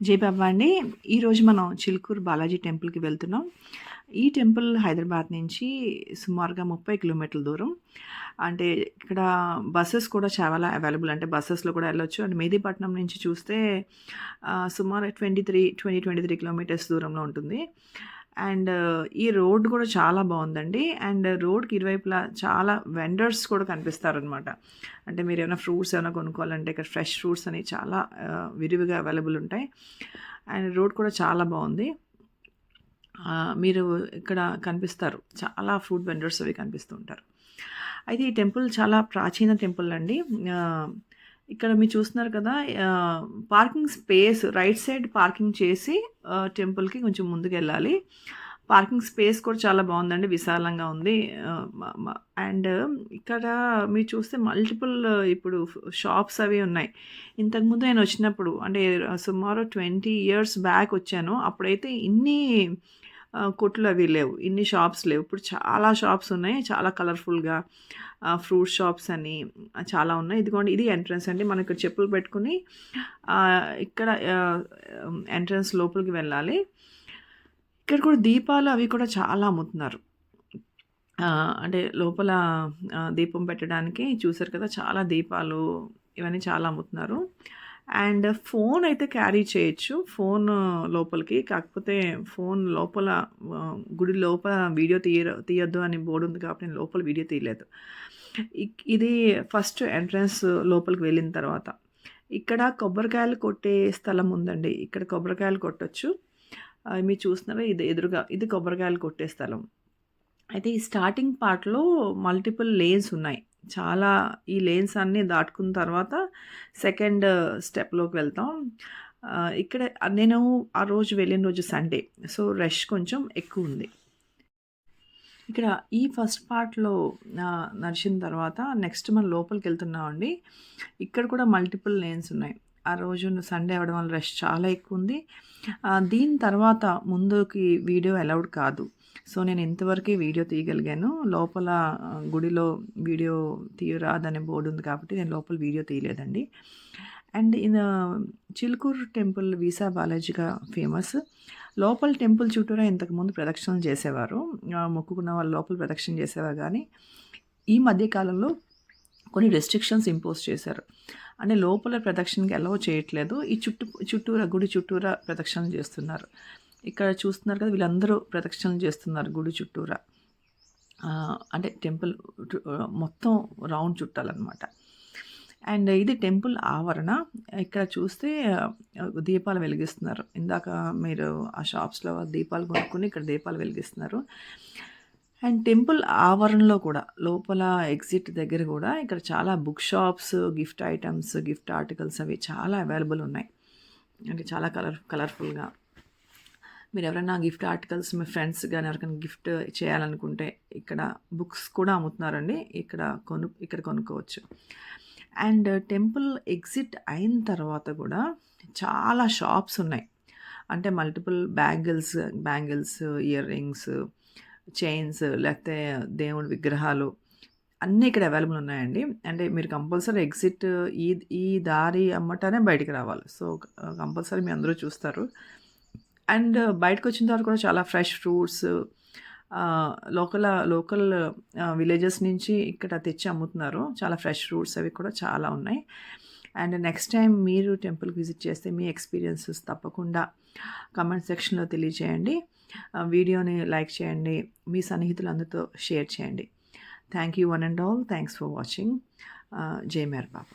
జై బాబా అండి. ఈరోజు మనం చిలుకూరు బాలాజీ టెంపుల్‌కి వెళ్తున్నాం. ఈ టెంపుల్ హైదరాబాద్ నుంచి సుమారుగా 30 కిలోమీటర్ల దూరం. అంటే ఇక్కడ బసెస్ కూడా చాలా అవైలబుల్. అంటే బసెస్‌లో కూడా వెళ్ళొచ్చు. అండ్ మెహదీపట్నం నుంచి చూస్తే సుమారు 23 కిలోమీటర్స్ దూరంలో ఉంటుంది. అండ్ ఈ రోడ్ కూడా చాలా బావుందండి. అండ్ రోడ్‌కి ఇరువైపులా చాలా వెండర్స్ కూడా కనిపిస్తారనమాట. అంటే మీరేమైనా ఫ్రూట్స్ ఏమైనా కొనుక్కోవాలంటే ఇక్కడ ఫ్రెష్ ఫ్రూట్స్ అనేవి చాలా విరివిగా అవైలబుల్ ఉంటాయి. అండ్ రోడ్ కూడా చాలా బావుంది. మీరు ఇక్కడ కనిపిస్తారు. చాలా ఫుడ్ వెండర్స్ అవి కనిపిస్తూ ఉంటారు. అయితే ఈ టెంపుల్ చాలా ప్రాచీన టెంపుల్ అండి. ఇక్కడ మీరు చూస్తున్నారు కదా! Parking space right side parking చేసి టెంపుల్‌కి కొంచెం ముందుకెళ్ళాలి. పార్కింగ్ స్పేస్ కూడా చాలా బావుందండి. విశాలంగా ఉంది. మ మ అండ్ ఇక్కడ మీరు చూస్తే మల్టిపుల్ ఇప్పుడు షాప్స్ అవి ఉన్నాయి. ఇంతకుముందు నేనొచ్చినప్పుడు అంటే సుమారు 20 ఇయర్స్ బ్యాక్ వచ్చాను. అప్పుడైతే ఇన్ని కొట్లు అవి లేవు. ఇన్ని షాప్స్ లేవు. ఇప్పుడు చాలా షాప్స్ ఉన్నాయి. చాలా కలర్‌ఫుల్‌గా ఫ్రూట్ షాప్స్ అని చాలా ఉన్నాయి. ఇదిగోండి ఇది ఎంట్రన్స్ అండి. మనం ఇక్కడ చెప్పులు పెట్టుకొని ఇక్కడ ఎంట్రన్స్ లోపలికి వెళ్ళాలి. ఇక్కడ కూడా దీపాలు అవి కూడా చాలా అమ్ముతున్నారు. అంటే లోపల దీపం పెట్టడానికి చూసారు కదా! చాలా దీపాలు ఇవన్నీ చాలా అమ్ముతున్నారు. అండ్ ఫోన్ అయితే క్యారీ చేయొచ్చు. ఫోన్ లోపలికి. కాకపోతే ఫోన్ లోపల గుడి లోపల వీడియో తీయొద్దు అని బోర్డ్ ఉంది కాబట్టి నేను లోపల వీడియో తీయలేదు. ఇది ఫస్ట్ ఎంట్రన్స్ లోపలికి వెళ్ళిన తర్వాత. ఇక్కడ కొబ్బరికాయలు కొట్టే స్థలం ఉందండి. ఇక్కడ కొబ్బరికాయలు కొట్టొచ్చు. మీరు చూస్తున్నారా ఇది ఎదురుగా ఇది కొబ్బరికాయలు కొట్టే స్థలం. అయితే ఈ స్టార్టింగ్ పార్ట్‌లో మల్టిపుల్ లేన్స్ ఉన్నాయి. చాలా ఈ లేన్స్ అన్నీ దాటుకున్న తర్వాత సెకండ్ స్టెప్‌లోకి వెళ్తాం. ఇక్కడ నేను ఆ రోజు వెళ్ళిన రోజు సండే. సో, రష్ కొంచెం ఎక్కువుంది. ఇక్కడ ఈ ఫస్ట్ పార్ట్‌లో నడిచిన తర్వాత నెక్స్ట్ మనం లోపలికెళ్తున్నామండి. ఇక్కడ కూడా మల్టిపుల్ లేన్స్ ఉన్నాయి. ఆ రోజు సండే అవ్వడం వల్ల రష్ చాలా ఎక్కువుంది. దీని తర్వాత ముందుకి వీడియో అలౌడ్ కాదు. సో, నేను ఇంతవరకే వీడియో తీయగలిగాను. లోపల గుడిలో వీడియో తీయరాదనే బోర్డ్ ఉంది కాబట్టి నేను లోపల వీడియో తీయలేదండి. అండ్ చిలుకూరు టెంపుల్ వీసా బాలాజీగా ఫేమస్. లోపల టెంపుల్ చుట్టూరా ఇంతకుముందు ప్రదక్షిణలు చేసేవారు. మొక్కుకున్న వాళ్ళు లోపల ప్రదక్షిణ చేసేవారు కానీ, ఈ మధ్య కాలంలో కొన్ని రెస్ట్రిక్షన్స్ ఇంపోజ్ చేశారు. అంటే లోపల ప్రదక్షిణకి అలౌ చేయట్లేదు. ఈ చుట్టూరా గుడి చుట్టూరా ప్రదక్షిణలు చేస్తున్నారు. ఇక్కడ చూస్తున్నారు కదా! వీళ్ళందరూ ప్రదక్షిణలు చేస్తున్నారు గుడి చుట్టూరా. అంటే టెంపుల్ మొత్తం రౌండ్ చుట్టాలన్నమాట. అండ్ ఇది టెంపుల్ ఆవరణ. ఇక్కడ చూస్తే దీపాలు వెలిగిస్తున్నారు. ఇందాక మీరు ఆ షాప్స్‌లో దీపాలు కొనుక్కొని ఇక్కడ దీపాలు వెలిగిస్తున్నారు. అండ్ టెంపుల్ ఆవరణలో కూడా లోపల ఎగ్జిట్ దగ్గర కూడా ఇక్కడ చాలా book shops, gift items, gift articles అవి చాలా అవైలబుల్ ఉన్నాయి. అంటే చాలా కలర్‌ఫుల్‌గా. మీరు ఎవరైనా గిఫ్ట్ ఆర్టికల్స్ మీ ఫ్రెండ్స్ గాని ఎవరికైనా గిఫ్ట్ చేయాలనుకుంటే ఇక్కడ బుక్స్ కూడా అమ్ముతున్నారండి. ఇక్కడ కొనుక్కోవచ్చు. అండ్ టెంపుల్ ఎగ్జిట్ అయిన తర్వాత కూడా చాలా షాప్స్ ఉన్నాయి. అంటే multiple bangles, ear rings, chains లేకపోతే దేవుడి విగ్రహాలు అన్నీ ఇక్కడ అవైలబుల్ ఉన్నాయండి. అంటే మీరు కంపల్సరీ ఎగ్జిట్ ఈ దారి అమ్మటనే బయటికి రావాలి. సో, కంపల్సరీ మీ అందరూ చూస్తారు. అండ్ బయటకొచ్చిన తర్వాత కూడా చాలా ఫ్రెష్ ఫ్రూట్స్ లోకల్ విలేజెస్ నుంచి ఇక్కడ తెచ్చి అమ్ముతున్నారు. చాలా ఫ్రెష్ ఫ్రూట్స్ అవి కూడా చాలా ఉన్నాయి. అండ్ నెక్స్ట్ టైం మీరు టెంపుల్‌కి విజిట్ చేస్తే మీ ఎక్స్‌పీరియన్సెస్ తప్పకుండా కామెంట్ సెక్షన్‌లో తెలియజేయండి. వీడియోని లైక్ చేయండి. మీ సన్నిహితులందరితో షేర్ చేయండి. Thank you one and all. Thanks for watching. జై మేర్ బాబా.